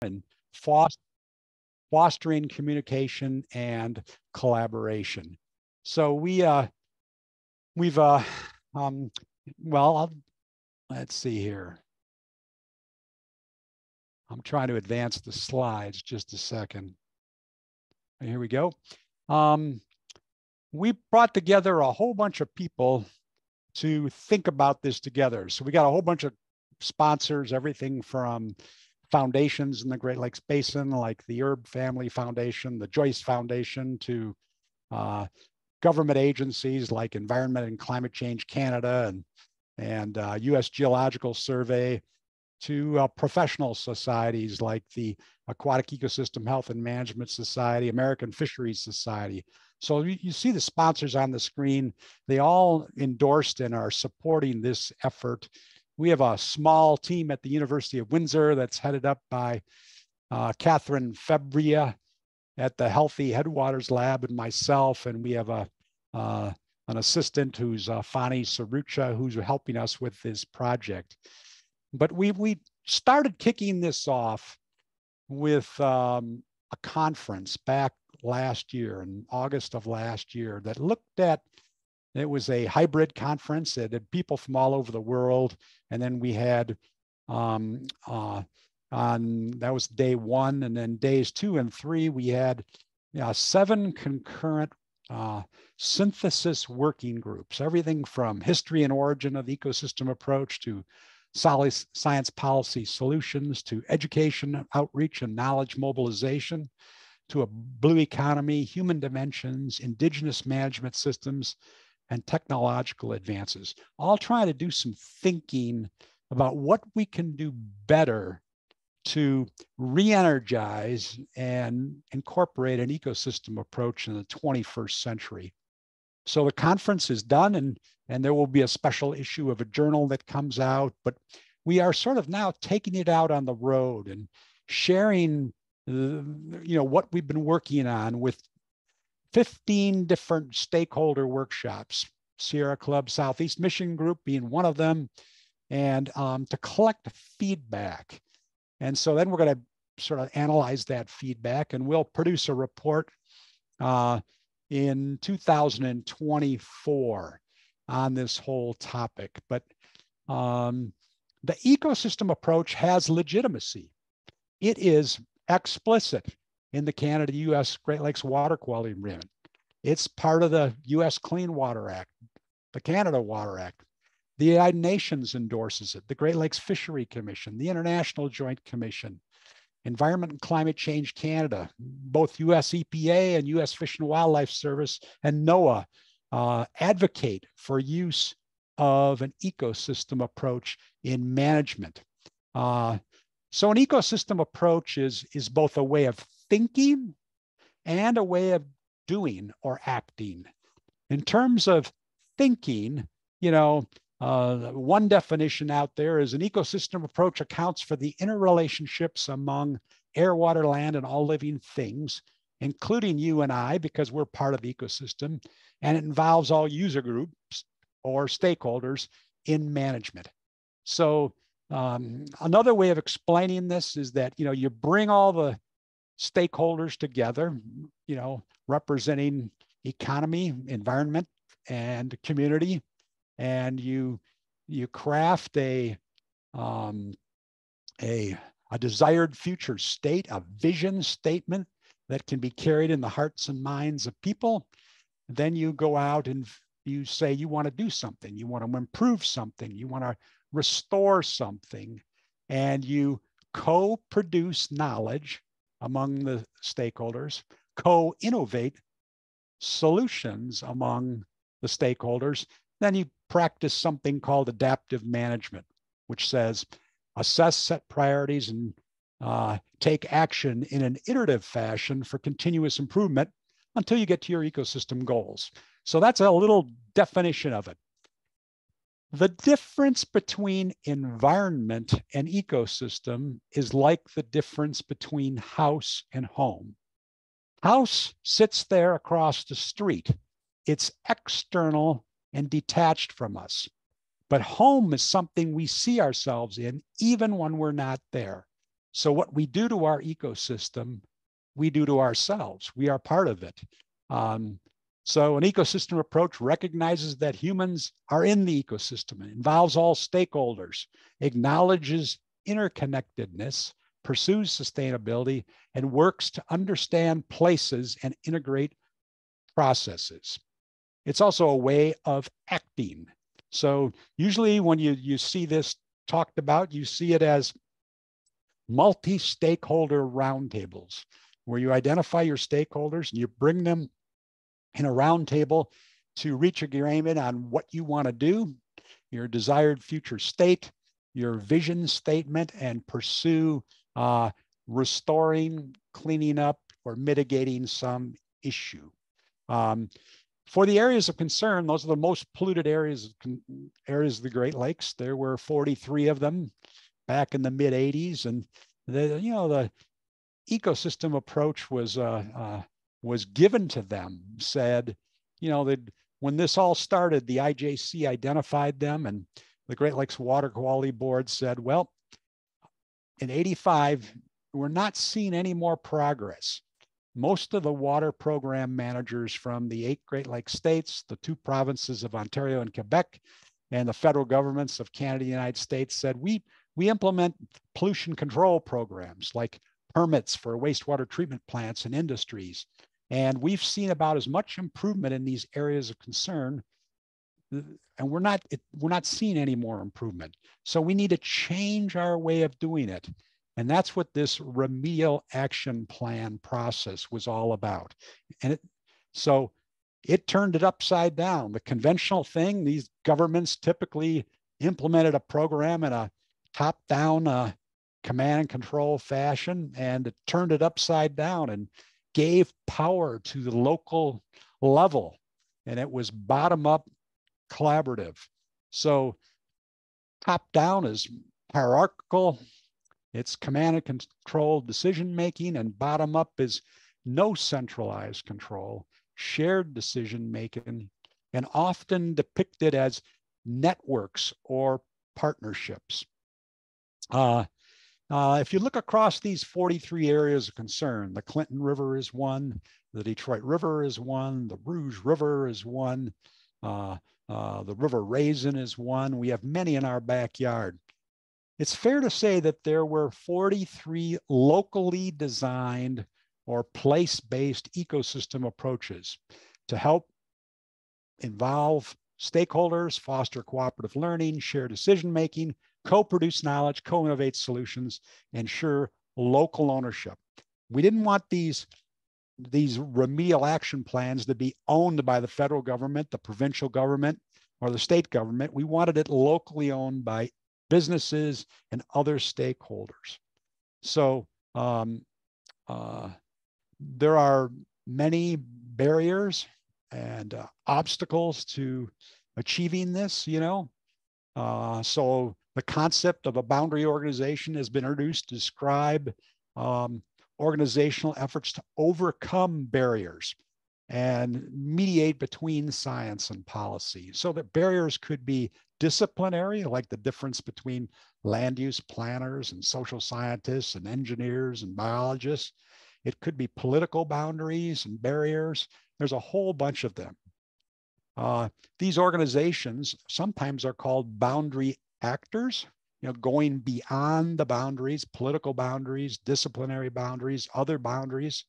and fostering communication and collaboration. So let's see here. I'm trying to advance the slides just a second. Here we go. We brought together a whole bunch of people to think about this together. So we got a whole bunch of sponsors, everything from foundations in the Great Lakes Basin, like the Erb Family Foundation, the Joyce Foundation, to government agencies like Environment and Climate Change Canada and U.S. Geological Survey, to professional societies like the Aquatic Ecosystem Health and Management Society, American Fisheries Society. So you see the sponsors on the screen. They all endorsed and are supporting this effort. We have a small team at the University of Windsor that's headed up by Catherine Febria at the Healthy Headwaters Lab and myself, and we have an assistant who's Fani Sarucha, who's helping us with this project. But we started kicking this off with a conference back last year, in August of last year, that looked at, it was a hybrid conference that had people from all over the world. And then we had, that was day one, and then days 2 and 3, we had 7 concurrent synthesis working groups, everything from history and origin of the ecosystem approach to solid science policy solutions, to education, outreach, and knowledge mobilization, to a blue economy, human dimensions, indigenous management systems, and technological advances, all trying to do some thinking about what we can do better to re-energize and incorporate an ecosystem approach in the 21st century. So the conference is done, and there will be a special issue of a journal that comes out, but we are sort of now taking it out on the road and sharing what we've been working on with 15 different stakeholder workshops, Sierra Club Southeast Mission Group being one of them, and to collect feedback. And so then we're going to sort of analyze that feedback, and we'll produce a report in 2024 on this whole topic. But the ecosystem approach has legitimacy. It is explicit in the Canada-U.S. Great Lakes Water Quality Agreement. It's part of the U.S. Clean Water Act, the Canada Water Act. The United Nations endorses it, the Great Lakes Fishery Commission, the International Joint Commission, Environment and Climate Change Canada, both US EPA and US Fish and Wildlife Service and NOAA advocate for use of an ecosystem approach in management. So an ecosystem approach is both a way of thinking and a way of doing or acting. In terms of thinking, one definition out there is an ecosystem approach accounts for the interrelationships among air, water, land, and all living things, including you and I, because we're part of the ecosystem, and it involves all user groups or stakeholders in management. So another way of explaining this is that, you bring all the stakeholders together, representing economy, environment, and community, and you craft a desired future state, a vision statement that can be carried in the hearts and minds of people. Then you go out and you say you want to do something, you want to improve something, you want to restore something, and you co-produce knowledge among the stakeholders, co-innovate solutions among the stakeholders. Then you practice something called adaptive management, which says assess, set priorities, and take action in an iterative fashion for continuous improvement until you get to your ecosystem goals. So that's a little definition of it. The difference between environment and ecosystem is like the difference between house and home. House sits there across the street. It's external and detached from us. But home is something we see ourselves in even when we're not there. So what we do to our ecosystem, we do to ourselves. We are part of it. So an ecosystem approach recognizes that humans are in the ecosystem. It involves all stakeholders, acknowledges interconnectedness, pursues sustainability, and works to understand places and integrate processes. It's also a way of acting. So usually when you see this talked about, you see it as multi-stakeholder roundtables, where you identify your stakeholders and you bring them in a roundtable to reach agreement on what you want to do, your desired future state, your vision statement, and pursue restoring, cleaning up, or mitigating some issue. For the areas of concern, those are the most polluted areas of the Great Lakes. There were 43 of them back in the mid 80s, and the ecosystem approach was given to them. Said, that when this all started, the IJC identified them, and the Great Lakes Water Quality Board said, well, in 85, we're not seeing any more progress. Most of the water program managers from the 8 Great Lakes states, the 2 provinces of Ontario and Quebec, and the federal governments of Canada and the United States said, we implement pollution control programs like permits for wastewater treatment plants and industries. And we've seen about as much improvement in these areas of concern, and we're not seeing any more improvement. So we need to change our way of doing it. And that's what this remedial action plan process was all about. And so it turned it upside down. The conventional thing, these governments typically implemented a program in a top-down command and control fashion, and it turned it upside down and gave power to the local level. And it was bottom-up collaborative. So top-down is hierarchical, it's command and control decision-making, and bottom-up is no centralized control, shared decision-making, and often depicted as networks or partnerships. If you look across these 43 areas of concern, the Clinton River is one, the Detroit River is one, the Rouge River is one, the River Raisin is one. We have many in our backyard. It's fair to say that there were 43 locally designed or place-based ecosystem approaches to help involve stakeholders, foster cooperative learning, share decision-making, co-produce knowledge, co-innovate solutions, ensure local ownership. We didn't want these remedial action plans to be owned by the federal government, the provincial government, or the state government. We wanted it locally owned by businesses and other stakeholders. So there are many barriers and obstacles to achieving this, so the concept of a boundary organization has been introduced to describe organizational efforts to overcome barriers and mediate between science and policy. So that barriers could be disciplinary, like the difference between land use planners and social scientists and engineers and biologists. It could be political boundaries and barriers. There's a whole bunch of them. These organizations sometimes are called boundary actors, going beyond the boundaries, political boundaries, disciplinary boundaries, other boundaries,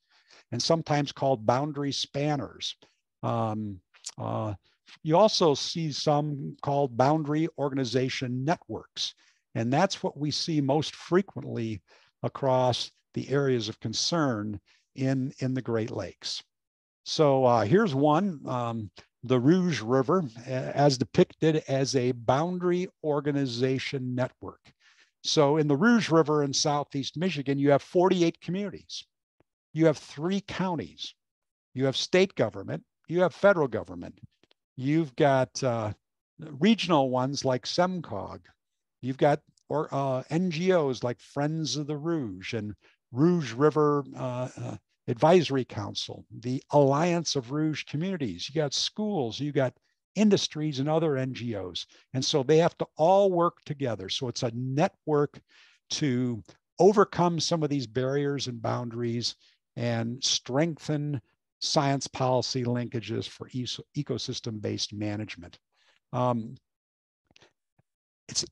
and sometimes called boundary spanners. You also see some called boundary organization networks, and that's what we see most frequently across the areas of concern in the Great Lakes. So here's one, the Rouge River, as depicted as a boundary organization network. So in the Rouge River in Southeast Michigan, you have 48 communities. You have 3 counties. You have state government. You have federal government. You've got regional ones like SEMCOG. You've got NGOs like Friends of the Rouge and Rouge River Advisory Council, the Alliance of Rouge Communities. You got schools, you got industries and other NGOs. And so they have to all work together. So it's a network to overcome some of these barriers and boundaries and strengthen science policy linkages for ecosystem-based management. Its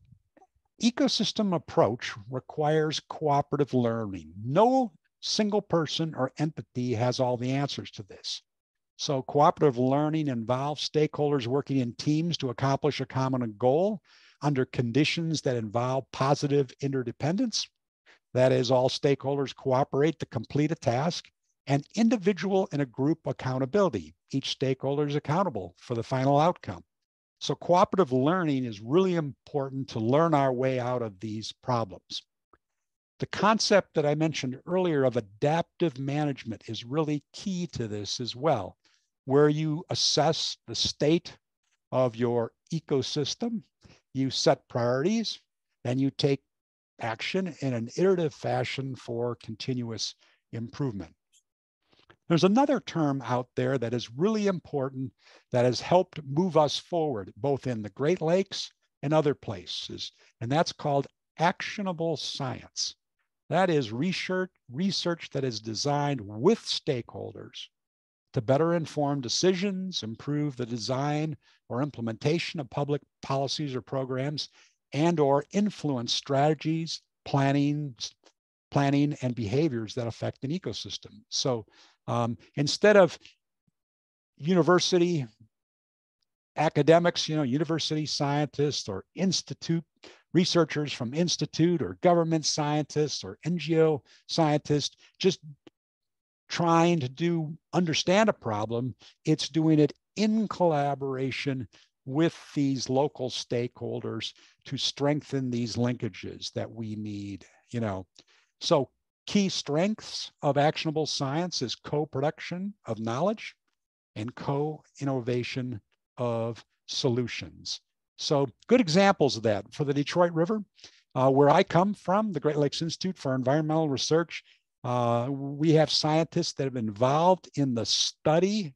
ecosystem approach requires cooperative learning. No single person or entity has all the answers to this. So cooperative learning involves stakeholders working in teams to accomplish a common goal under conditions that involve positive interdependence. That is, all stakeholders cooperate to complete a task, and individual and a group accountability. Each stakeholder is accountable for the final outcome. So cooperative learning is really important to learn our way out of these problems. The concept that I mentioned earlier of adaptive management is really key to this as well, where you assess the state of your ecosystem, you set priorities, and you take action in an iterative fashion for continuous improvement. There's another term out there that is really important that has helped move us forward, both in the Great Lakes and other places, and that's called actionable science. That is research that is designed with stakeholders to better inform decisions, improve the design or implementation of public policies or programs, and or influence strategies, planning and behaviors that affect an ecosystem. So instead of university academics, university scientists or institute researchers from institute or government scientists or NGO scientists just trying to understand a problem, it's doing it in collaboration with these local stakeholders to strengthen these linkages that we need, So key strengths of actionable science is co-production of knowledge and co-innovation of solutions. So good examples of that for the Detroit River, where I come from, the Great Lakes Institute for Environmental Research. We have scientists that have been involved in the study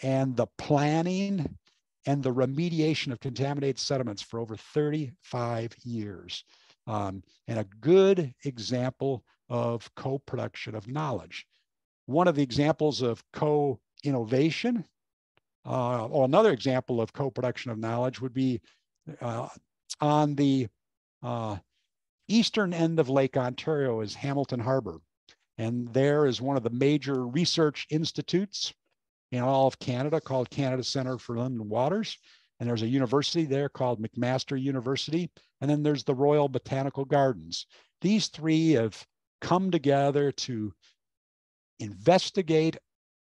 and the planning and the remediation of contaminated sediments for over 35 years. And a good example of co-production of knowledge. One of the examples of co-innovation, or another example of co-production of knowledge would be on the eastern end of Lake Ontario is Hamilton Harbor. And there is one of the major research institutes in all of Canada called Canada Centre for Inland Waters. And there's a university there called McMaster University. And then there's the Royal Botanical Gardens. These three have come together to investigate,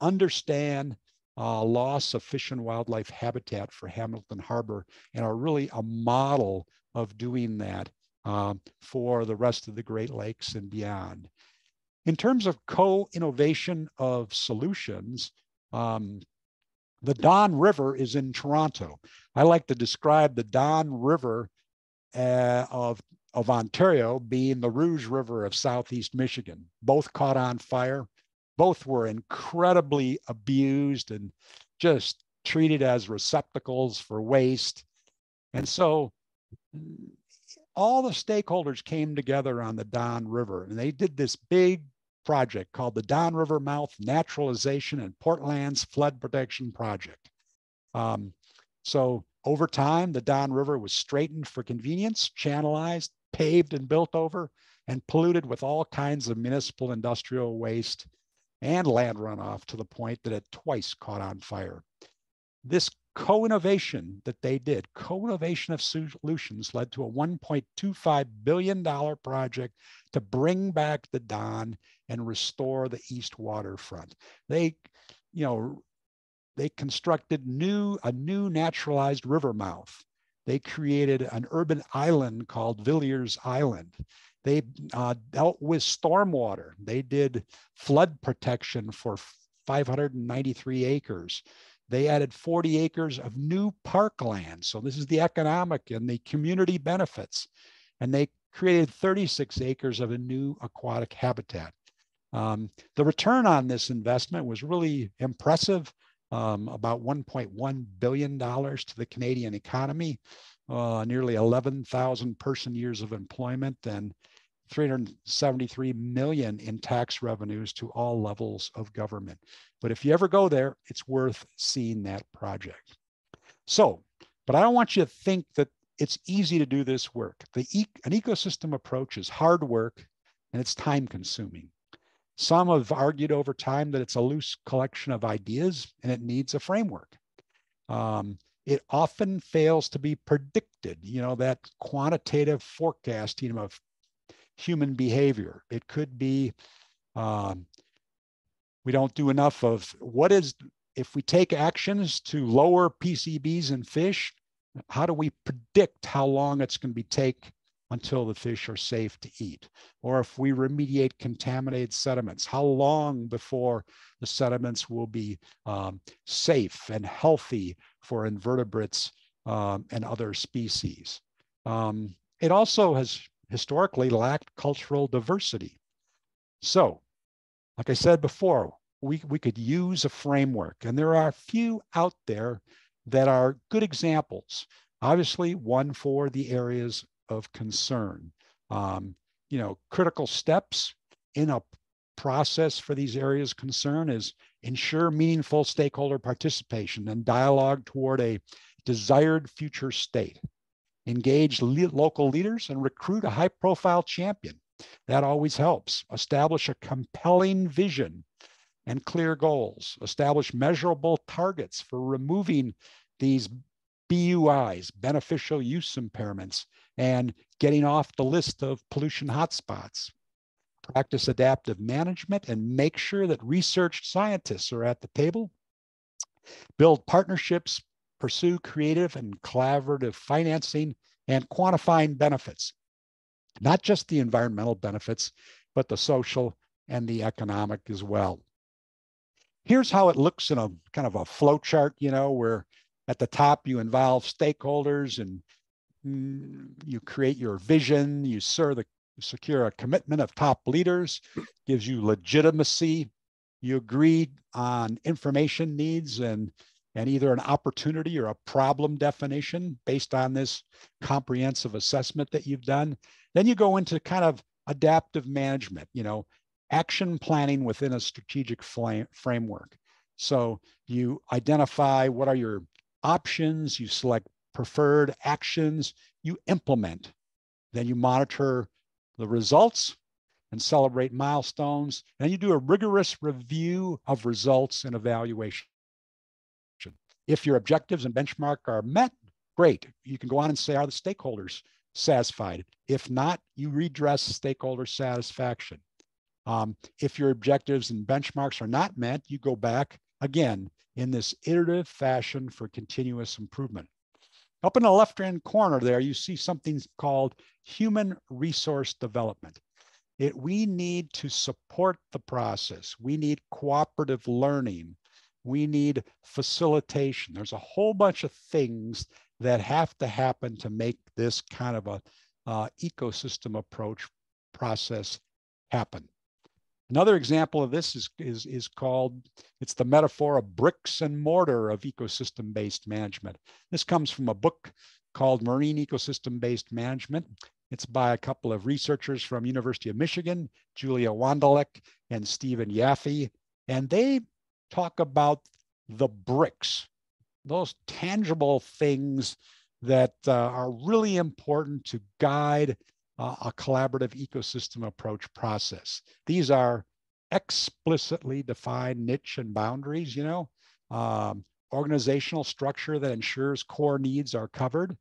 understand loss of fish and wildlife habitat for Hamilton Harbor, and are really a model of doing that for the rest of the Great Lakes and beyond. In terms of co-innovation of solutions, the Don River is in Toronto. I like to describe the Don River of Ontario being the Rouge River of Southeast Michigan. Both caught on fire. Both were incredibly abused and just treated as receptacles for waste. And so all the stakeholders came together on the Don River, and they did this big project called the Don River Mouth Naturalization and Portlands Flood Protection Project. So over time, the Don River was straightened for convenience, channelized, paved and built over, and polluted with all kinds of municipal industrial waste and land runoff to the point that it twice caught on fire. This co-innovation that they did, co-innovation of solutions, led to a $1.25 billion project to bring back the Don and restore the east waterfront. They constructed a new naturalized river mouth. They created an urban island called Villiers Island. They dealt with stormwater. They did flood protection for 593 acres. They added 40 acres of new parkland. So this is the economic and the community benefits. And they created 36 acres of a new aquatic habitat. The return on this investment was really impressive, about $1.1 billion to the Canadian economy, nearly 11,000 person years of employment, and $373 million in tax revenues to all levels of government. But if you ever go there, it's worth seeing that project. So, but I don't want you to think that it's easy to do this work. An ecosystem approach is hard work and it's time consuming. Some have argued over time that it's a loose collection of ideas and it needs a framework. It often fails to be predicted, that quantitative forecasting of human behavior. It could be we don't do enough of if we take actions to lower PCBs in fish, how do we predict how long it's going to take until the fish are safe to eat? Or if we remediate contaminated sediments, how long before the sediments will be safe and healthy for invertebrates and other species? It also has historically lacked cultural diversity. So, like I said before, we could use a framework, and there are a few out there that are good examples. Obviously, one for the areas of concern. Critical steps in a process for these areas of concern is ensure meaningful stakeholder participation and dialogue toward a desired future state. Engage local leaders and recruit a high-profile champion. That always helps. Establish a compelling vision and clear goals. Establish measurable targets for removing these BUIs, beneficial use impairments, and getting off the list of pollution hotspots. Practice adaptive management and make sure that research scientists are at the table. Build partnerships, pursue creative and collaborative financing, and quantifying benefits. Not just the environmental benefits, but the social and the economic as well. Here's how it looks in a kind of a flow chart, where at the top you involve stakeholders and you create your vision, you secure a commitment of top leaders, gives you legitimacy, you agree on information needs and either an opportunity or a problem definition based on this comprehensive assessment that you've done. Then you go into kind of adaptive management, action planning within a strategic framework. So you identify what are your options, you select preferred actions, you implement, then you monitor the results and celebrate milestones, and you do a rigorous review of results and evaluation. If your objectives and benchmark are met, great. You can go on and say, are the stakeholders satisfied? If not, you redress stakeholder satisfaction. If your objectives and benchmarks are not met, you go back again in this iterative fashion for continuous improvement. Up in the left-hand corner there, you see something called human resource development. We need to support the process. We need cooperative learning. We need facilitation. There's a whole bunch of things that have to happen to make this kind of a ecosystem approach process happen. Another example of this is called, it's the metaphor of bricks and mortar of ecosystem-based management. This comes from a book called Marine Ecosystem-Based Management. It's by a couple of researchers from University of Michigan, Julia Wondalek and Stephen Yaffe, and they talk about the bricks, those tangible things that are really important to guide a collaborative ecosystem approach process. These are explicitly defined niche and boundaries, organizational structure that ensures core needs are covered,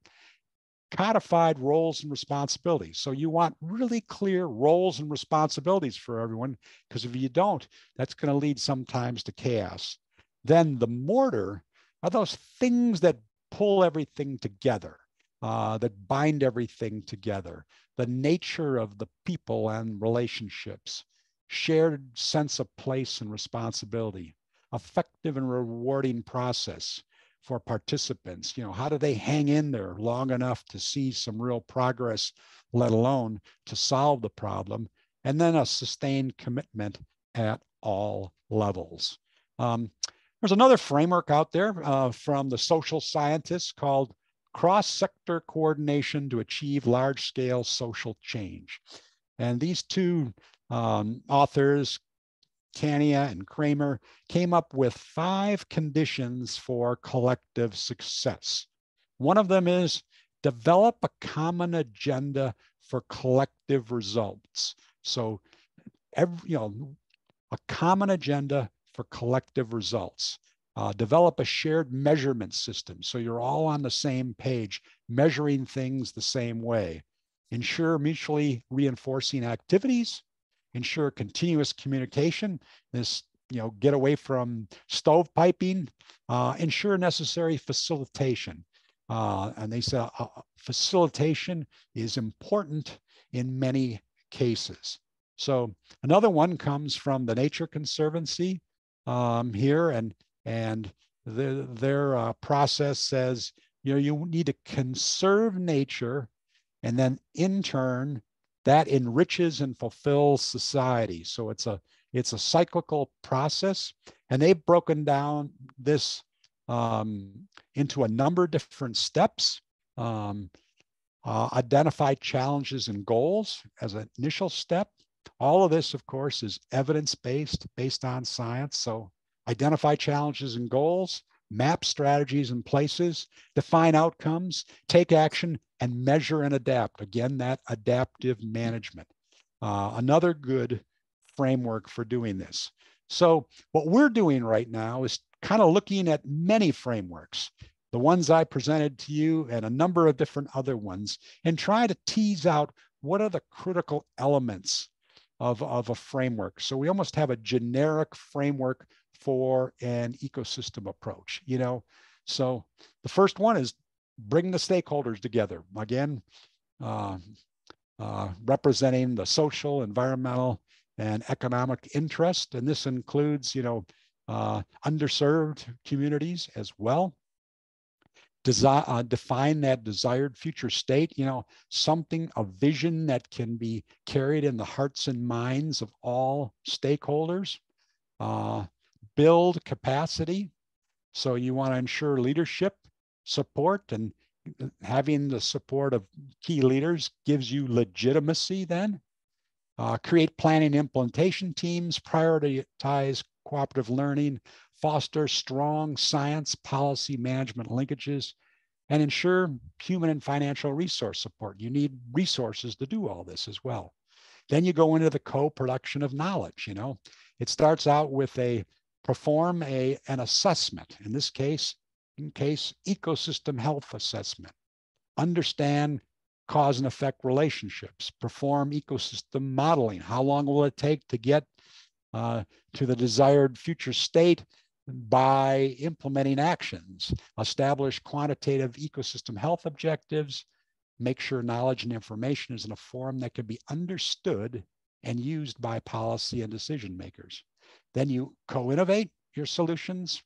codified roles and responsibilities. So you want really clear roles and responsibilities for everyone, because if you don't, that's going to lead sometimes to chaos. Then the mortar are those things that pull everything together, that bind everything together, the nature of the people and relationships, shared sense of place and responsibility, effective and rewarding process for participants. How do they hang in there long enough to see some real progress, let alone to solve the problem? And then a sustained commitment at all levels. There's another framework out there from the social scientists called cross-sector coordination to achieve large-scale social change. And these two authors, Kania and Kramer, came up with 5 conditions for collective success. One of them is develop a common agenda for collective results. So, a common agenda for collective results. Develop a shared measurement system so you're all on the same page, measuring things the same way. Ensure mutually reinforcing activities. Ensure continuous communication. This, get away from stovepiping. Ensure necessary facilitation. And they said facilitation is important in many cases. So another one comes from the Nature Conservancy here, and their process says, you need to conserve nature, and then in turn, that enriches and fulfills society. So it's a cyclical process, and they've broken down this into a number of different steps. Identify challenges and goals as an initial step. All of this, of course, is evidence-based, based on science. So identify challenges and goals, map strategies and places, define outcomes, take action, and measure and adapt. Again, that adaptive management. Another good framework for doing this. So what we're doing right now is kind of looking at many frameworks, the ones I presented to you and a number of different other ones, and try to tease out what are the critical elements of a framework. So we almost have a generic framework for an ecosystem approach, So the first one is bring the stakeholders together. Again, representing the social, environmental, and economic interest. And this includes, underserved communities as well. Define that desired future state, a vision that can be carried in the hearts and minds of all stakeholders. Build capacity. So you want to ensure leadership support, and having the support of key leaders gives you legitimacy then. Create planning implementation teams, prioritize cooperative learning, foster strong science policy management linkages, and ensure human and financial resource support. You need resources to do all this as well. Then you go into the co-production of knowledge. It starts out with perform an assessment. In this case, ecosystem health assessment. Understand cause and effect relationships. Perform ecosystem modeling. How long will it take to get to the desired future state by implementing actions? Establish quantitative ecosystem health objectives. Make sure knowledge and information is in a form that can be understood and used by policy and decision makers. Then you co-innovate your solutions,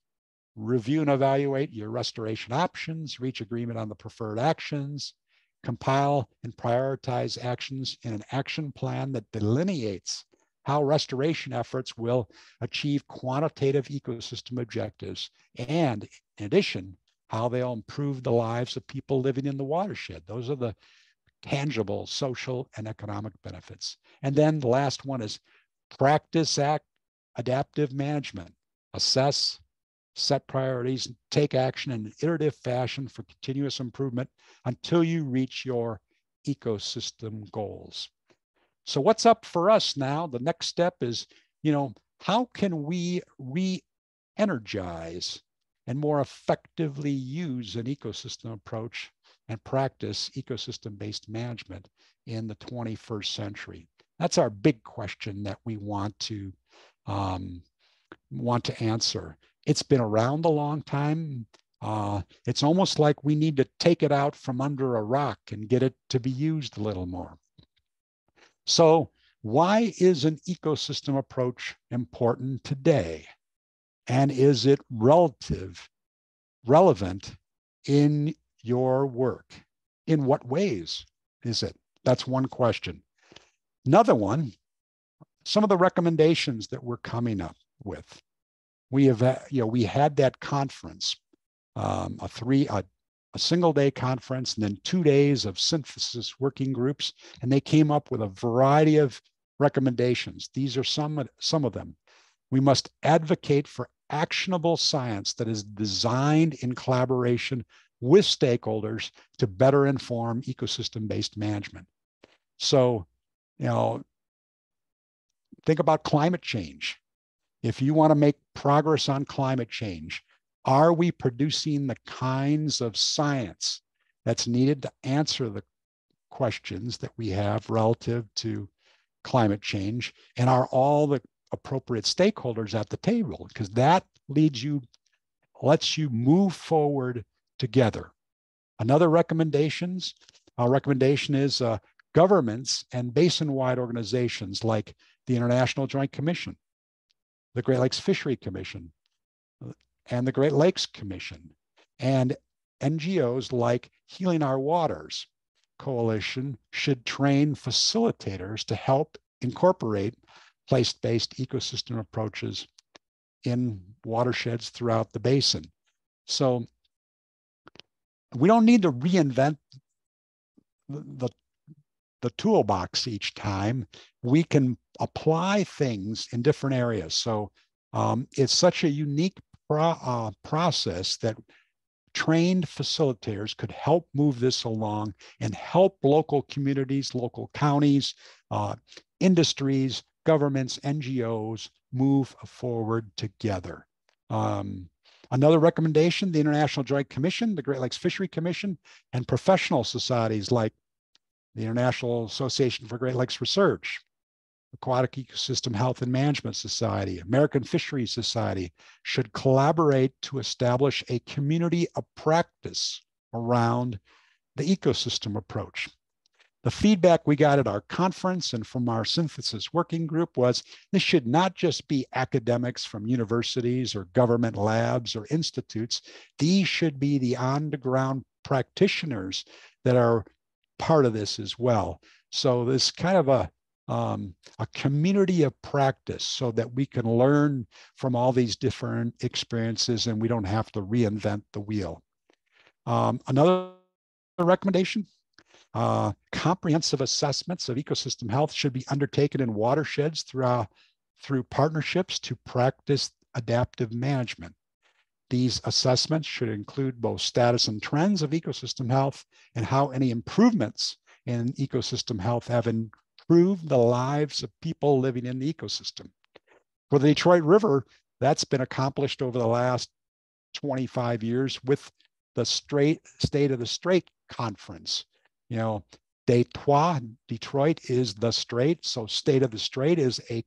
review and evaluate your restoration options, reach agreement on the preferred actions, compile and prioritize actions in an action plan that delineates how restoration efforts will achieve quantitative ecosystem objectives, and in addition, how they'll improve the lives of people living in the watershed. Those are the tangible social and economic benefits. And then the last one is practice adaptive management. Assess, set priorities, take action in an iterative fashion for continuous improvement until you reach your ecosystem goals. So what's up for us now? The next step is, how can we re-energize and more effectively use an ecosystem approach and practice ecosystem-based management in the 21st century? That's our big question that we want to answer. It's been around a long time. It's almost like we need to take it out from under a rock and get it to be used a little more. So why is an ecosystem approach important today? And is it relevant in your work? In what ways is it? That's one question. Another one, some of the recommendations that we're coming up with. We had that conference, a a single day conference and then 2 days of synthesis working groups. And they came up with a variety of recommendations. These are some of them. We must advocate for actionable science that is designed in collaboration with stakeholders to better inform ecosystem-based management. So, think about climate change. If you want to make progress on climate change, are we producing the kinds of science that's needed to answer the questions that we have relative to climate change? And are all the appropriate stakeholders at the table? Because that lets you move forward together. Another recommendation is governments and basin-wide organizations like the International Joint Commission, the Great Lakes Fishery Commission, and the Great Lakes Commission, and NGOs like Healing Our Waters Coalition should train facilitators to help incorporate place-based ecosystem approaches in watersheds throughout the basin. So we don't need to reinvent the toolbox each time. We can apply things in different areas. So it's such a unique process that trained facilitators could help move this along and help local communities, local counties, industries, governments, NGOs move forward together. Another recommendation, the International Joint Commission, the Great Lakes Fishery Commission, and professional societies like the International Association for Great Lakes Research, Aquatic Ecosystem Health and Management Society, American Fisheries Society should collaborate to establish a community of practice around the ecosystem approach. The feedback we got at our conference and from our synthesis working group was this should not just be academics from universities or government labs or institutes. These should be the on-the-ground practitioners that are part of this as well. So this kind of a community of practice so that we can learn from all these different experiences and we don't have to reinvent the wheel. Another recommendation, comprehensive assessments of ecosystem health should be undertaken in watersheds through partnerships to practice adaptive management. These assessments should include both status and trends of ecosystem health and how any improvements in ecosystem health have improved the lives of people living in the ecosystem. For the Detroit River, that's been accomplished over the last 25 years with the State of the Strait Conference. Detroit is the strait, so State of the Strait is a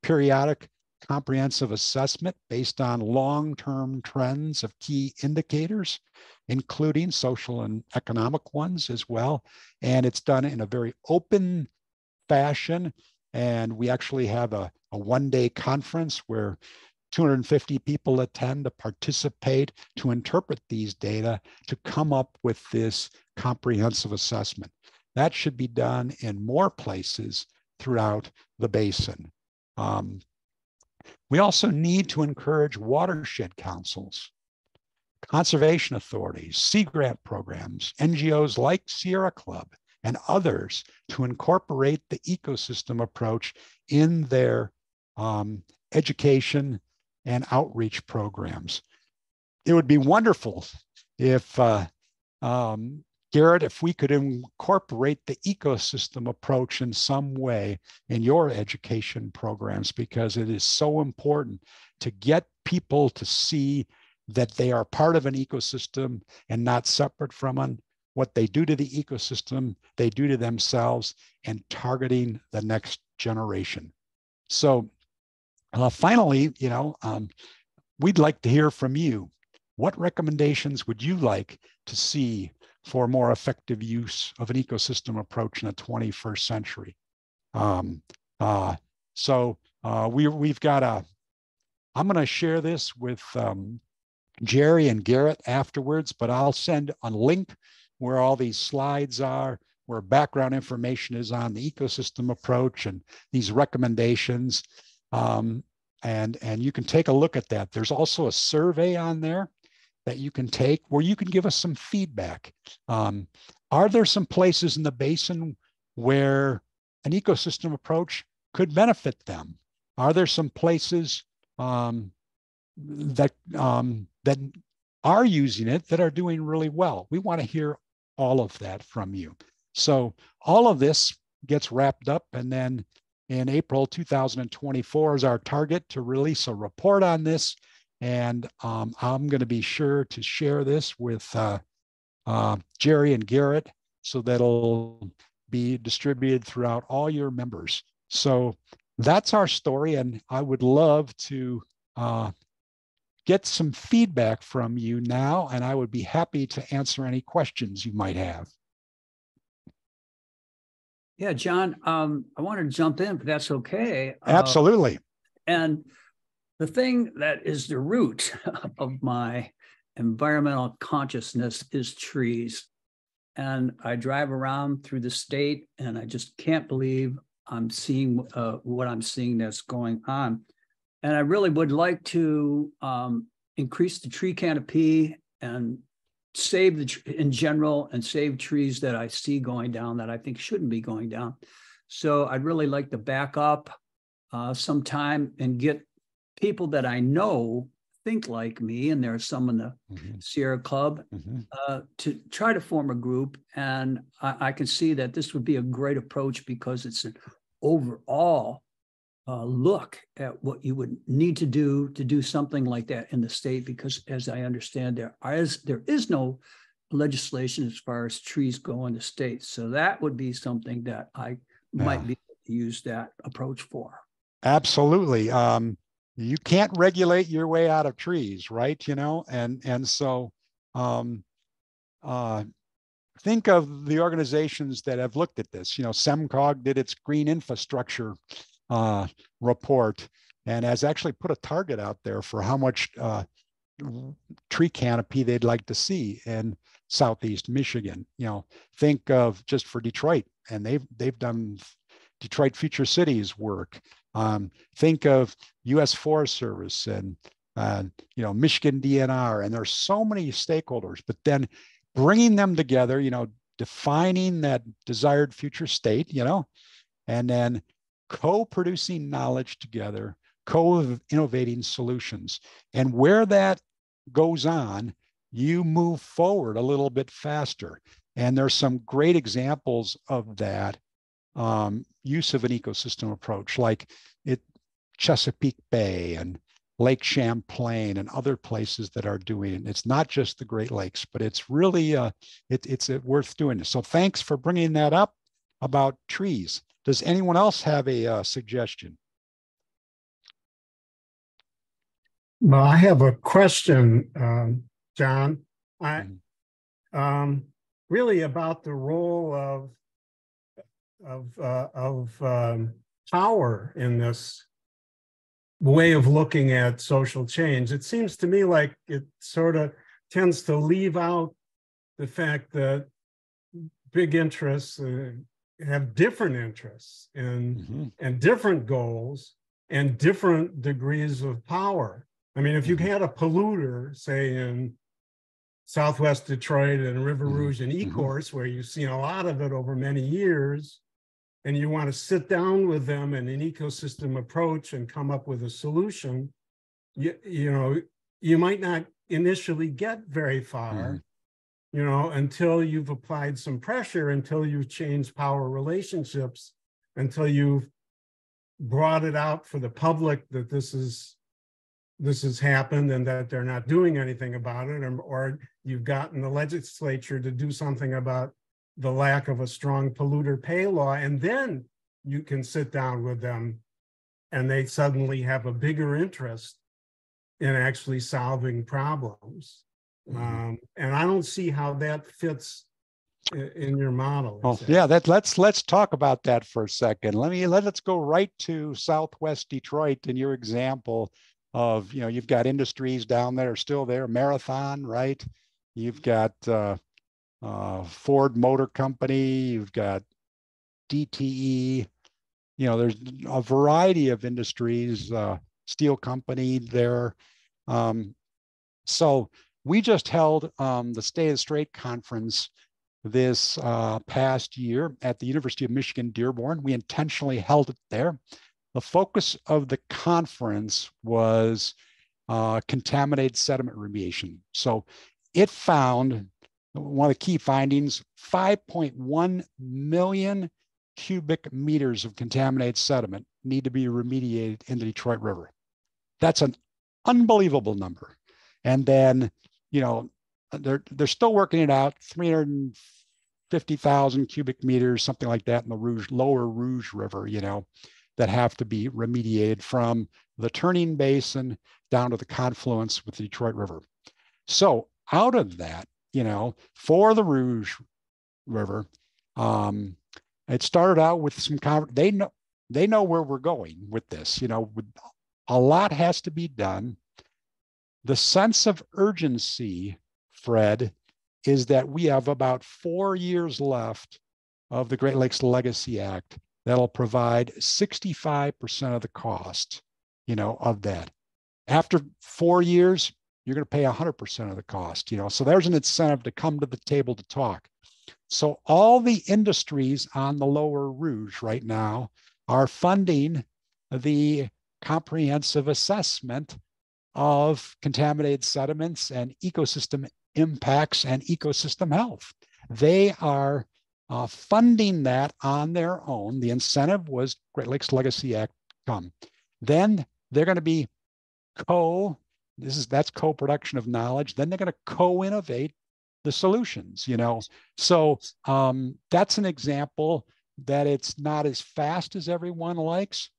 periodic comprehensive assessment based on long-term trends of key indicators, including social and economic ones as well. And it's done in a very open fashion. And we actually have a one-day conference where 250 people attend to participate, to interpret these data, to come up with this comprehensive assessment. That should be done in more places throughout the basin. We also need to encourage watershed councils, conservation authorities, sea grant programs, NGOs like Sierra Club, and others to incorporate the ecosystem approach in their education and outreach programs. It would be wonderful if, Garrett, if we could incorporate the ecosystem approach in some way in your education programs, because it is so important to get people to see that they are part of an ecosystem and not separate from it. What they do to the ecosystem, they do to themselves, and targeting the next generation. So finally, we'd like to hear from you. What recommendations would you like to see for more effective use of an ecosystem approach in the 21st century? We've got I'm going to share this with Jerry and Garrett afterwards, but I'll send a link where all these slides are, where background information is on the ecosystem approach and these recommendations. And you can take a look at that. There's also a survey on there. that you can take where you can give us some feedback. Are there some places in the basin where an ecosystem approach could benefit them? Are there some places that are using it that are doing really well? We want to hear all of that from you. So all of this gets wrapped up, and then in April 2024 is our target to release a report on this. And I'm going to be sure to share this with Jerry and Garrett so that'll be distributed throughout all your members. So that's our story, and I would love to get some feedback from you now, and I would be happy to answer any questions you might have. Yeah, John, I want to jump in, but that's okay. Absolutely. And the thing that is the root of my environmental consciousness is trees. And I drive around through the state, and I just can't believe I'm seeing what I'm seeing that's going on. And I really would like to increase the tree canopy and save in general, and save trees that I see going down that I think shouldn't be going down. So I'd really like to back up sometime and get people that I know think like me, and there are some in the Sierra Club, to try to form a group. And I can see that this would be a great approach, because it's an overall look at what you would need to do something like that in the state, because as I understand, there is no legislation as far as trees go in the state. So that would be something that I might be able to use that approach for. Absolutely. You can't regulate your way out of trees, right? You know, and so think of the organizations that have looked at this. You know, SEMCOG did its green infrastructure report and has actually put a target out there for how much tree canopy they'd like to see in Southeast Michigan. You know, think of just for Detroit, and they've done Detroit Future Cities work. Think of U.S. Forest Service and you know, Michigan DNR, and there's so many stakeholders. But then bringing them together, you know, defining that desired future state, you know, and then co-producing knowledge together, co-innovating solutions. And where that goes on, you move forward a little bit faster. And there's some great examples of that use of an ecosystem approach, like Chesapeake Bay and Lake Champlain and other places that are doing it. It's not just the Great Lakes, but it's really it's worth doing this. So thanks for bringing that up about trees. Does anyone else have a suggestion? Well, I have a question, John. Really about the role of power in this way of looking at social change. It seems to me like it sort of tends to leave out the fact that big interests have different interests and different goals and different degrees of power. I mean, if you had a polluter, say in Southwest Detroit and River Rouge and Ecorse, where you've seen a lot of it over many years, and you want to sit down with them in an ecosystem approach and come up with a solution, you know, you might not initially get very far, you know, until you've applied some pressure, until you've changed power relationships, until you've brought it out for the public that this has happened and that they're not doing anything about it, or you've gotten the legislature to do something about the lack of a strong polluter pay law, and then you can sit down with them and they suddenly have a bigger interest in actually solving problems. And I don't see how that fits in your model. Well, yeah, let's talk about that for a second. Let's go right to Southwest Detroit and your example of, you know, you've got industries down there still there, Marathon, right? You've got Ford Motor Company, you've got DTE, you know, there's a variety of industries, steel company there. So We just held the Stay It Straight conference this past year at the University of Michigan, Dearborn. We intentionally held it there. The focus of the conference was contaminated sediment remediation. So it found one of the key findings, 5.1 million cubic meters of contaminated sediment need to be remediated in the Detroit River. That's an unbelievable number. And then, you know, they're still working it out, 350,000 cubic meters, something like that in the lower Rouge River, you know, that have to be remediated from the turning basin down to the confluence with the Detroit River. So out of that, you know, for the Rouge River, it started out with some, they know where we're going with this, you know, a lot has to be done. The sense of urgency, Fred, is that we have about 4 years left of the Great Lakes Legacy Act that'll provide 65% of the cost, you know, of that. After 4 years, you're going to pay 100% of the cost, you know, so there's an incentive to come to the table to talk. So all the industries on the lower Rouge right now are funding the comprehensive assessment of contaminated sediments and ecosystem impacts and ecosystem health. They are funding that on their own. The incentive was Great Lakes Legacy Act come. Then they're going to be that's co-production of knowledge. Then they're going to co-innovate the solutions, you know. So that's an example that it's not as fast as everyone likes,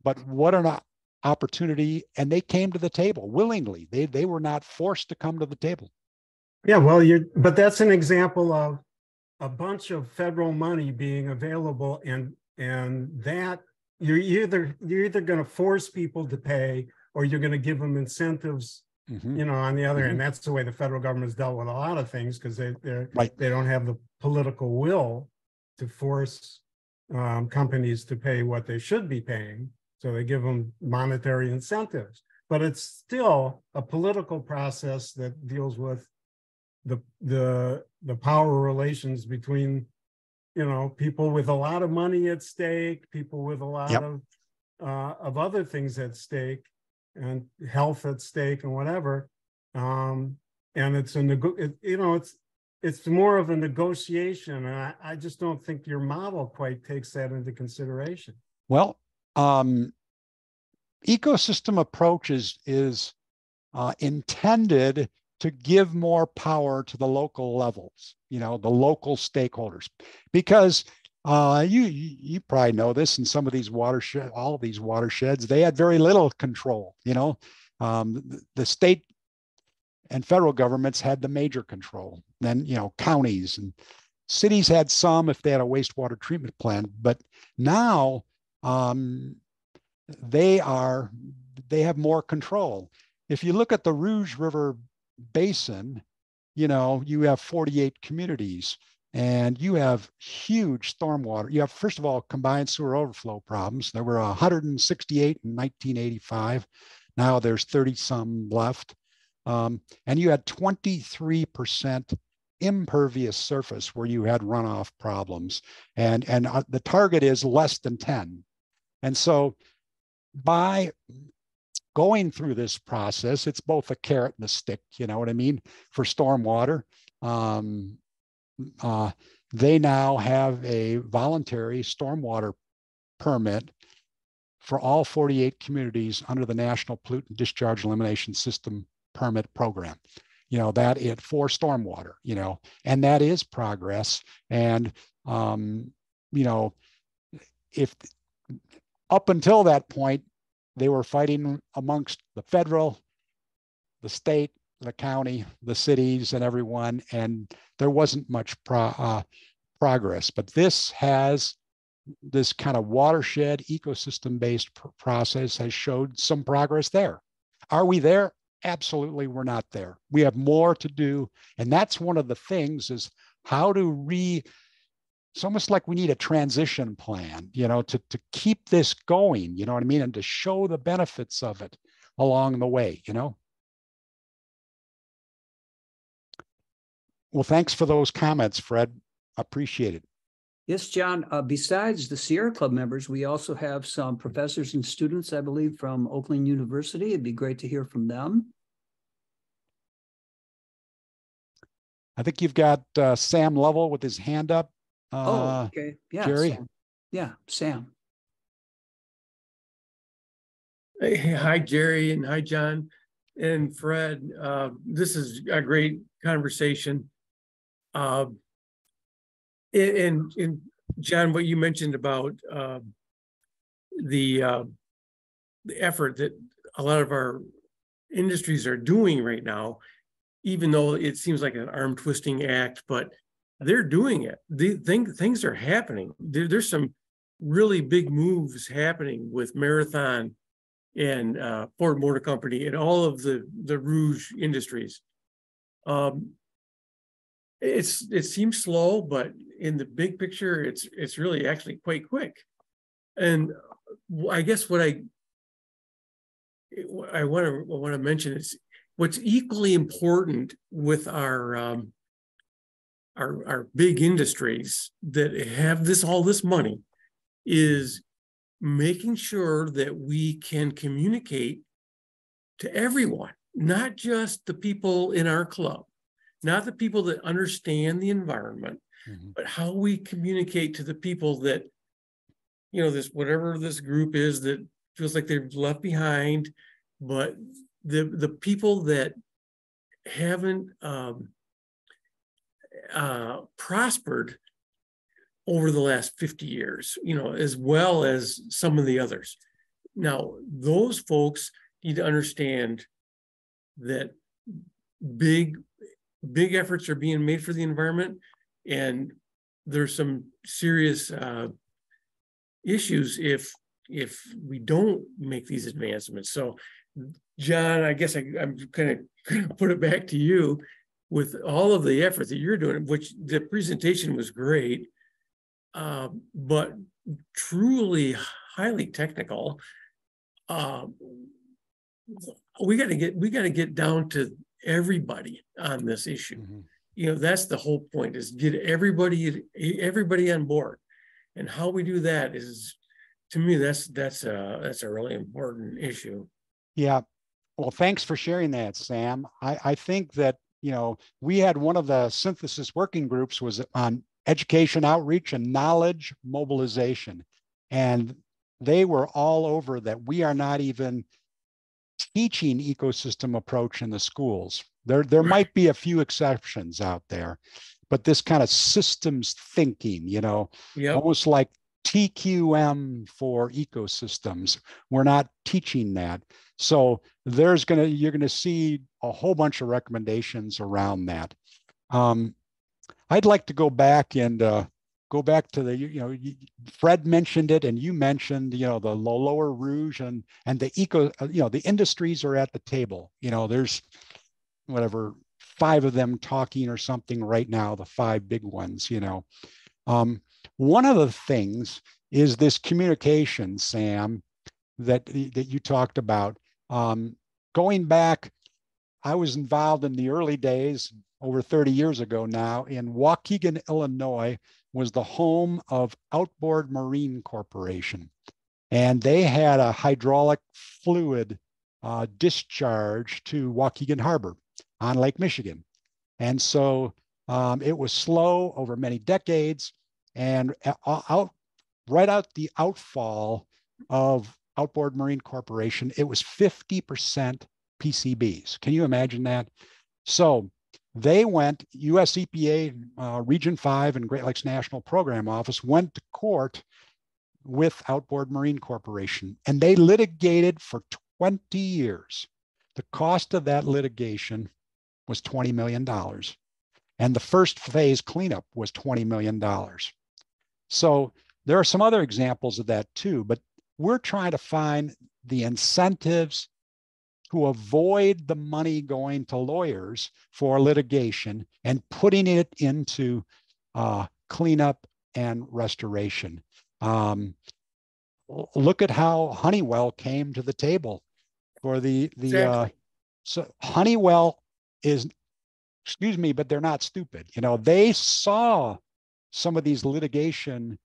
but what an opportunity. And they came to the table willingly. They were not forced to come to the table. Yeah, well, but that's an example of a bunch of federal money being available, and that you're either going to force people to pay, or you're going to give them incentives, you know, on the other end. That's the way the federal government's dealt with a lot of things, because they don't have the political will to force companies to pay what they should be paying. So they give them monetary incentives, but it's still a political process that deals with the power relations between, you know, people with a lot of money at stake, people with a lot of other things at stake, and health at stake and whatever. And it's it's more of a negotiation, and I just don't think your model quite takes that into consideration. Well, ecosystem approach is intended to give more power to the local levels, you know, the local stakeholders, because you probably know this, in some of these all of these watersheds, they had very little control, you know. The state and federal governments had the major control. Then, you know, counties and cities had some if they had a wastewater treatment plant, but now they have more control. If you look at the Rouge River Basin, you know, you have 48 communities and you have huge stormwater. You have, first of all, combined sewer overflow problems. There were 168 in 1985. Now there's 30 some left. And you had 23% impervious surface where you had runoff problems. And the target is less than 10. And so by going through this process, it's both a carrot and a stick, you know what I mean? For stormwater, they now have a voluntary stormwater permit for all 48 communities under the National Pollutant Discharge Elimination System permit program. You know, that it for stormwater, you know, and that is progress. And, you know, if up until that point, they were fighting amongst the federal, the state, the county, the cities, and everyone, and there wasn't much progress. But this kind of watershed ecosystem-based process has showed some progress there. Are we there? Absolutely, we're not there. We have more to do, and that's one of the things is how to it's almost like we need a transition plan, you know, to keep this going, you know what I mean? And to show the benefits of it along the way, you know? Well, thanks for those comments, Fred. Appreciate it. Yes, John, besides the Sierra Club members, we also have some professors and students, I believe, from Oakland University. It'd be great to hear from them. I think you've got Sam Lovell with his hand up. Okay. Yeah, Jerry. Sam. Yeah, Sam. Hey, hi, Jerry, and hi, John and Fred. This is a great conversation. And John, what you mentioned about the effort that a lot of our industries are doing right now, even though it seems like an arm twisting act, but they're doing it. Things are happening. There's some really big moves happening with Marathon and Ford Motor Company and all of the Rouge industries. It seems slow, but in the big picture, it's really actually quite quick. And I guess what I want to mention is what's equally important with our big industries that have all this money is making sure that we can communicate to everyone, not just the people in our club, not the people that understand the environment, but how we communicate to the people that, whatever this group is that feels like they're left behind, but the people that haven't prospered over the last 50 years, as well as some of the others. Now, those folks need to understand that big efforts are being made for the environment, and there's some serious issues if we don't make these advancements. So, John, I guess I'm kind of put it back to you with all of the effort that you're doing, which the presentation was great. But truly highly technical. We got to get down to everybody on this issue. That's the whole point, is get everybody on board. And how we do that is, to me, that's a really important issue. Yeah. Well, thanks for sharing that, Sam. I think that, we had one of the synthesis working groups was on education outreach and knowledge mobilization. And they were all over that we are not even teaching ecosystem approach in the schools. There might be a few exceptions out there, but this kind of systems thinking, almost like TQM for ecosystems, we're not teaching that. So you're going to see a whole bunch of recommendations around that. I'd like to go back to the, Fred mentioned it, and you mentioned, the lower Rouge and the the industries are at the table. There's whatever, 5 of them talking or something right now, the 5 big ones, One of the things is this communication, Sam, that you talked about. Going back, I was involved in the early days, over 30 years ago now, in Waukegan, Illinois, was the home of Outboard Marine Corporation. And they had a hydraulic fluid discharge to Waukegan Harbor on Lake Michigan. And so it was slow over many decades. And right out the outfall of Outboard Marine Corporation, it was 50% PCBs. Can you imagine that? So they went, US EPA Region 5 and Great Lakes National Program Office went to court with Outboard Marine Corporation, and they litigated for 20 years. The cost of that litigation was $20 million. And the first phase cleanup was $20 million. So there are some other examples of that too, but we're trying to find the incentives to avoid the money going to lawyers for litigation and putting it into cleanup and restoration. Look at how Honeywell came to the table for exactly. So Honeywell is excuse me, but they're not stupid. You know, they saw some of these litigation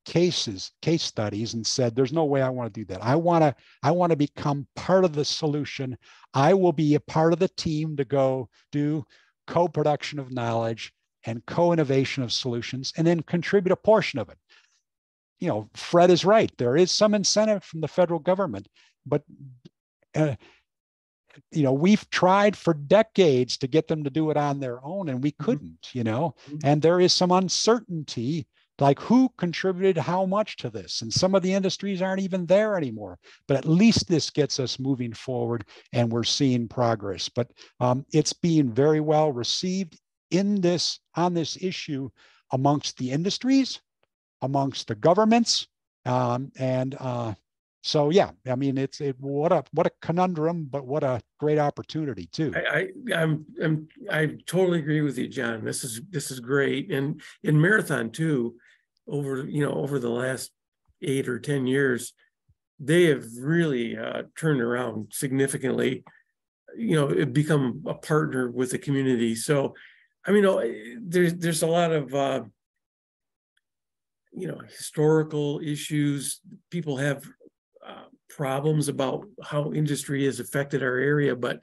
case studies and said, there's no way I want to do that. I want to become part of the solution. I will be a part of the team to go do co-production of knowledge and co-innovation of solutions, and then contribute a portion of it. You know, Fred is right. There is some incentive from the federal government, but you know, we've tried for decades to get them to do it on their own, and we couldn't, you know, and there is some uncertainty, like who contributed how much to this. And some of the industries aren't even there anymore, but at least this gets us moving forward and we're seeing progress. But it's being very well received on this issue amongst the industries, amongst the governments, so yeah, I mean, what a conundrum, but what a great opportunity too. I totally agree with you, John. This is great, and in Marathon too, over the last 8 or 10 years, they have really turned around significantly. You know, it become a partner with the community. So, I mean, there's a lot of historical issues. People have problems about how industry has affected our area, but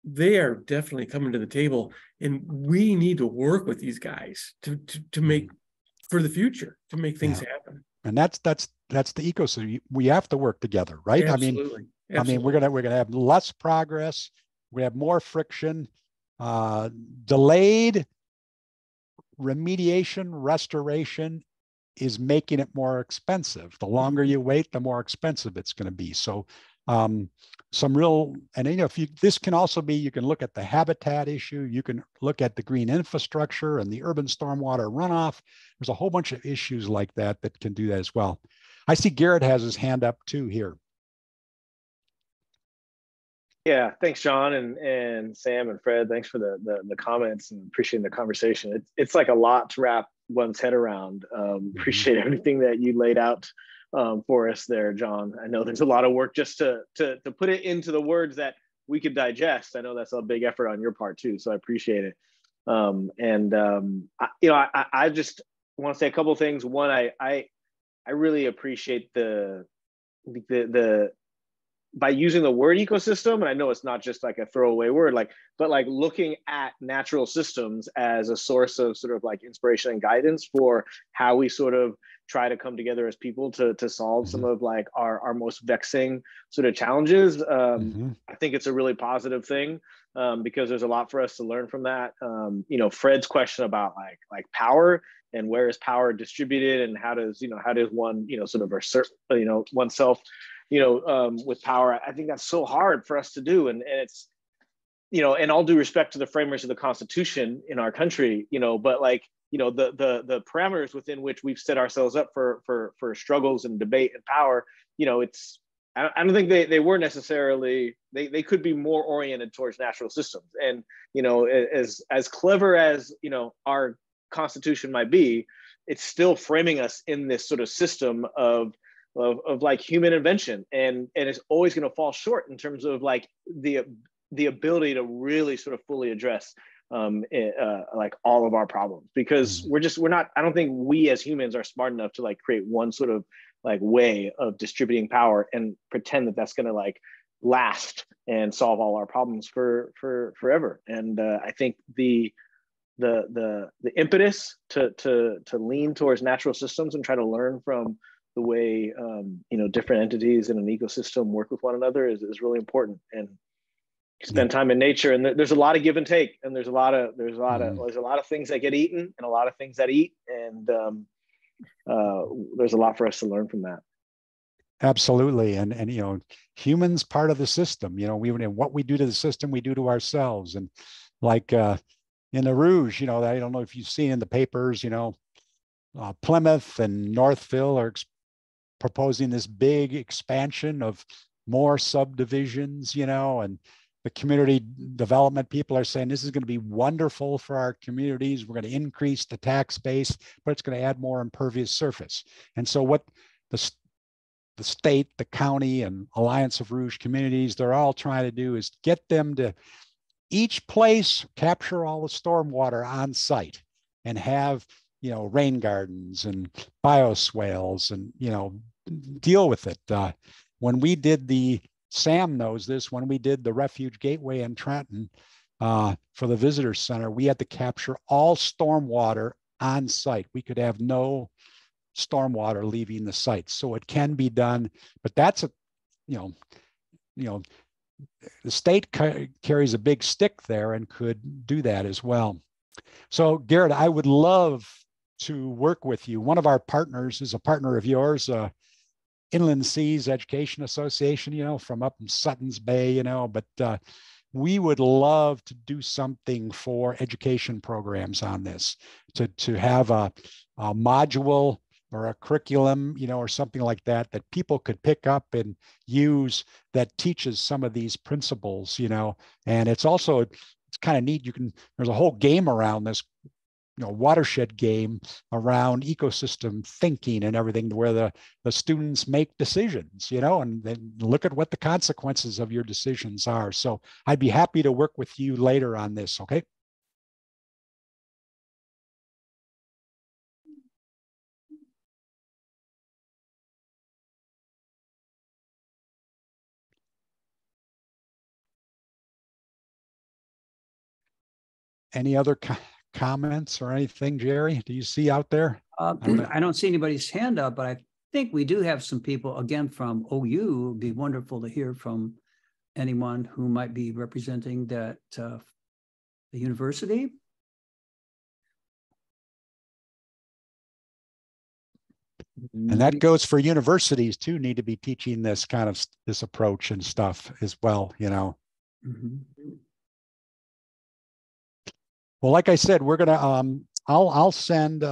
they are definitely coming to the table, and we need to work with these guys to make for the future, to make things happen. And that's the ecosystem. We have to work together, right? Absolutely. I mean, we're gonna have less progress. We have more friction, delayed remediation, restoration is making it more expensive. The longer you wait, the more expensive it's going to be. So some real, and this can also be, you can look at the habitat issue, you can look at the green infrastructure and the urban stormwater runoff. There's a whole bunch of issues like that can do that as well. I see Garrett has his hand up too here. Yeah, thanks, John and Sam and Fred. Thanks for the comments and appreciating the conversation. It's like a lot to wrap one's head around. Appreciate everything that you laid out for us there, John. I know there's a lot of work just to put it into the words that we could digest. I know that's a big effort on your part too, so I appreciate it. I just want to say a couple of things. One, I really appreciate the by using the word ecosystem, and I know it's not just like a throwaway word, but looking at natural systems as a source of sort of like inspiration and guidance for how we sort of try to come together as people to solve some of like our most vexing sort of challenges. I think it's a really positive thing because there's a lot for us to learn from that. Fred's question about like power and where is power distributed and how does one sort of assert oneself with power. I think that's so hard for us to do. And it's, and all due respect to the framers of the Constitution in our country, but the parameters within which we've set ourselves up for struggles and debate and power, I don't think they were necessarily, they could be more oriented towards natural systems. And, as clever as, our Constitution might be, it's still framing us in this sort of system of like human invention, and it's always going to fall short in terms of like the ability to really sort of fully address like all of our problems, because we're not, I don't think we as humans are smart enough to like create one sort of like way of distributing power and pretend that that's going to like last and solve all our problems for forever. And I think the impetus to lean towards natural systems and try to learn from the way different entities in an ecosystem work with one another is really important. And spend time in nature, and there's a lot of give and take, and there's a lot of things that get eaten and a lot of things that eat, and there's a lot for us to learn from that. Absolutely. And humans part of the system. What we do to the system, we do to ourselves. And like in the Rouge, I don't know if you've seen in the papers, Plymouth and Northville are proposing this big expansion of more subdivisions, and the community development people are saying this is going to be wonderful for our communities. We're going to increase the tax base, but it's going to add more impervious surface. And so what the state, the county, and Alliance of Rouge Communities, they're all trying to do is get them to each place capture all the stormwater on site and have, you know, rain gardens and bioswales and, you know, deal with it. When we did Sam knows this, when we did the Refuge Gateway in Trenton for the visitor center, we had to capture all stormwater on site. We could have no stormwater leaving the site. So it can be done, but that's a, you know, the state carries a big stick there and could do that as well. So Garrett, I would love to work with you. One of our partners is a partner of yours, Inland Seas Education Association, you know, from up in Sutton's Bay, you know, but we would love to do something for education programs on this, to have a module or a curriculum, you know, or something like that, that people could pick up and use that teaches some of these principles, you know. And it's also, it's kind of neat. There's a whole game around this, you know, watershed game around ecosystem thinking and everything, where the students make decisions, you know, and then look at what the consequences of your decisions are. So I'd be happy to work with you later on this. Okay. Any other comments or anything, Jerry? Do you see out there? I don't see anybody's hand up, but I think we do have some people again from OU. It would be wonderful to hear from anyone who might be representing that the university. And that goes for universities too, need to be teaching this kind of this approach and stuff as well, you know. Mm-hmm. Well, like I said, we're gonna I'll send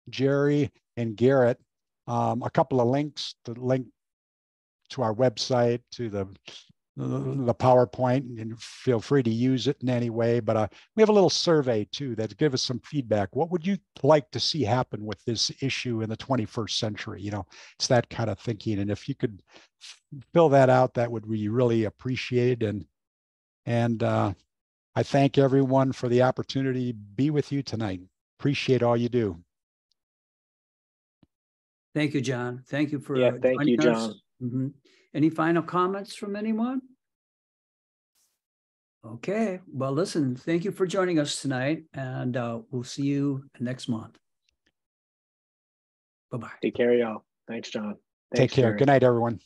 Jerry and Garrett a couple of links to link to our website, to the PowerPoint, and feel free to use it in any way. But we have a little survey too that give us some feedback. What would you like to see happen with this issue in the 21st century? You know, it's that kind of thinking. And if you could fill that out, that would be really appreciated. And I thank everyone for the opportunity to be with you tonight. Appreciate all you do. Thank you, John. Thank you for thank you, John. Mm-hmm. Any final comments from anyone? Okay. Well, listen, thank you for joining us tonight, and we'll see you next month. Bye-bye. Take care, y'all. Thanks, John. Thanks, Take care. Jerry. Good night, everyone.